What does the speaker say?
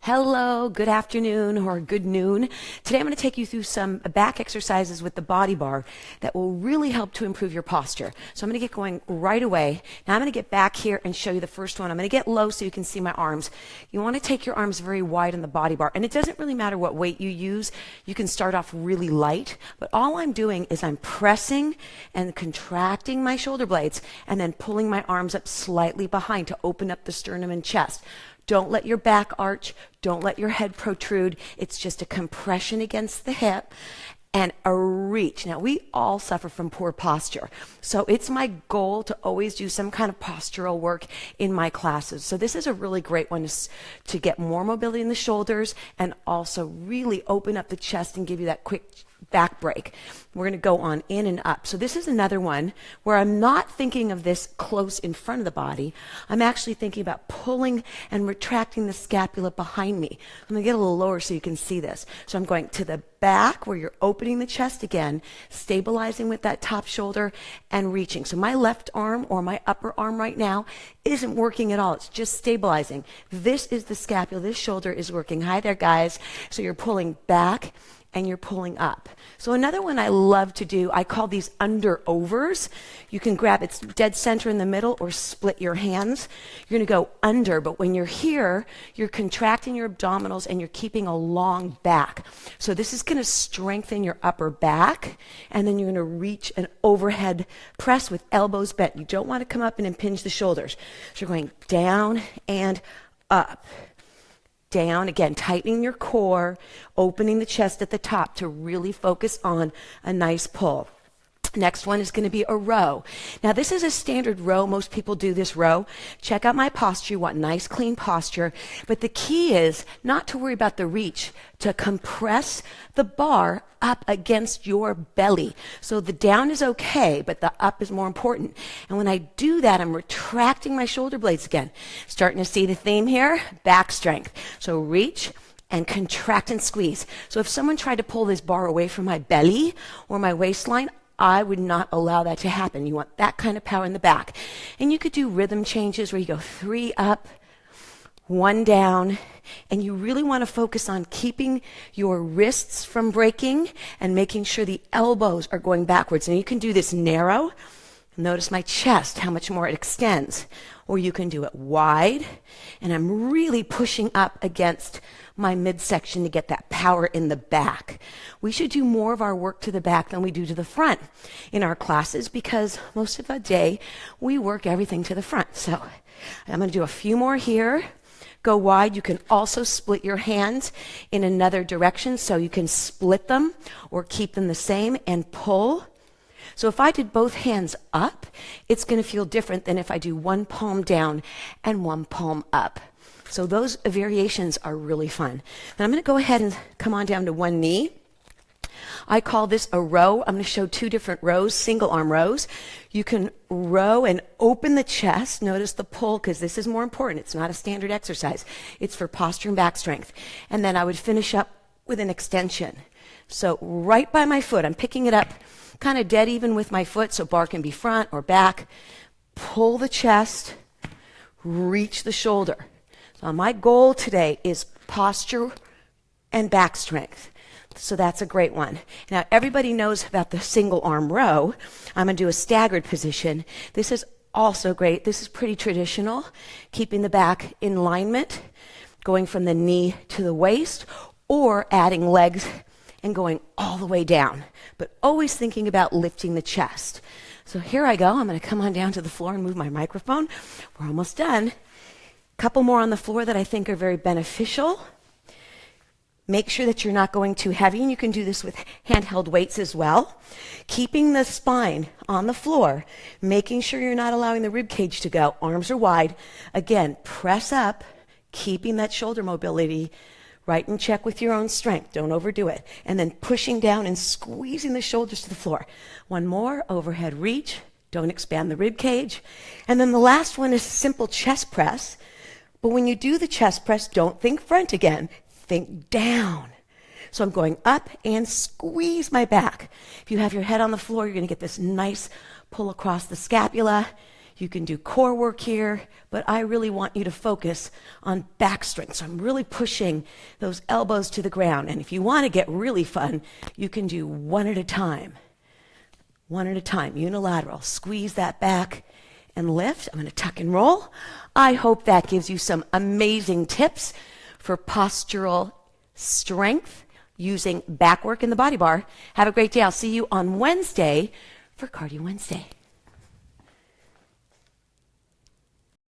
Hello, good afternoon, or good noon. Today I'm going to take you through some back exercises with the body bar that will really help to improve your posture. So I'm going to get going right away. Now I'm going to get back here and show you the first one. I'm going to get low so you can see my arms. You want to take your arms very wide on the body bar, and it doesn't really matter what weight you use. You can start off really light, but all I'm doing is I'm pressing and contracting my shoulder blades and then pulling my arms up slightly behind to open up the sternum and chest. Don't let your back arch. Don't let your head protrude. It's just a compression against the hip and a reach. Now, we all suffer from poor posture. So it's my goal to always do some kind of postural work in my classes. So this is a really great one to get more mobility in the shoulders and also really open up the chest and give you that quick back break. We're going to go on in and up. So this is another one where I'm not thinking of this close in front of the body. I'm actually thinking about pulling and retracting the scapula behind me. I'm going to get a little lower so you can see this. So I'm going to the back where you're opening the chest again, stabilizing with that top shoulder and reaching. So my left arm or my upper arm right now isn't working at all. It's just stabilizing. This is the scapula. This shoulder is working. Hi there, guys. So you're pulling back and you're pulling up. So another one I love to do, I call these under overs. You can grab it's dead center in the middle or split your hands. You're going to go under, but when you're here, you're contracting your abdominals and you're keeping a long back. So this is going to strengthen your upper back, and then you're going to reach an overhead press with elbows bent. You don't want to come up and impinge the shoulders. So you're going down and up. Down, again, tightening your core, opening the chest at the top to really focus on a nice pull. Next one is going to be a row. Now, this is a standard row. Most people do this row. Check out my posture. You want nice, clean posture. But the key is not to worry about the reach, to compress the bar up against your belly. So the down is okay, but the up is more important. And when I do that, I'm retracting my shoulder blades again. Starting to see the theme here? Back strength. So reach and contract and squeeze. So if someone tried to pull this bar away from my belly or my waistline, I would not allow that to happen. You want that kind of power in the back. And you could do rhythm changes where you go 3 up, 1 down, and you really want to focus on keeping your wrists from breaking and making sure the elbows are going backwards. And you can do this narrow. Notice my chest, how much more it extends. Or you can do it wide, and I'm really pushing up against my midsection to get that power in the back. We should do more of our work to the back than we do to the front in our classes because most of the day we work everything to the front. So I'm going to do a few more here. Go wide. You can also split your hands in another direction so you can split them or keep them the same and pull. So if I did both hands up, it's going to feel different than if I do one palm down and one palm up. So those variations are really fun. And I'm going to go ahead and come on down to one knee. I call this a row. I'm going to show 2 different rows, single arm rows. You can row and open the chest. Notice the pull because this is more important. It's not a standard exercise. It's for posture and back strength. And then I would finish up with an extension. So right by my foot, I'm picking it up kind of dead even with my foot, so bar can be front or back. Pull the chest, reach the shoulder. So my goal today is posture and back strength. So that's a great one. Now, everybody knows about the single arm row. I'm going to do a staggered position. This is also great. This is pretty traditional, keeping the back in alignment, going from the knee to the waist, or adding legs and going all the way down, but always thinking about lifting the chest. So here I go. I'm going to come on down to the floor and move my microphone. We're almost done. A couple more on the floor that I think are very beneficial. Make sure that you're not going too heavy, and you can do this with handheld weights as well. Keeping the spine on the floor, making sure you're not allowing the rib cage to go. Arms are wide. Again, press up, keeping that shoulder mobility right in check with your own strength. Don't overdo it. And then pushing down and squeezing the shoulders to the floor. One more, overhead reach. Don't expand the rib cage. And then the last one is simple chest press. But when you do the chest press, don't think front again. Think down. So I'm going up and squeeze my back. If you have your head on the floor, you're going to get this nice pull across the scapula. You can do core work here, but I really want you to focus on back strength. So I'm really pushing those elbows to the ground. And if you want to get really fun, you can do one at a time. One at a time, unilateral. Squeeze that back and lift. I'm going to tuck and roll. I hope that gives you some amazing tips for postural strength using back work in the body bar. Have a great day. I'll see you on Wednesday for Cardio Wednesday.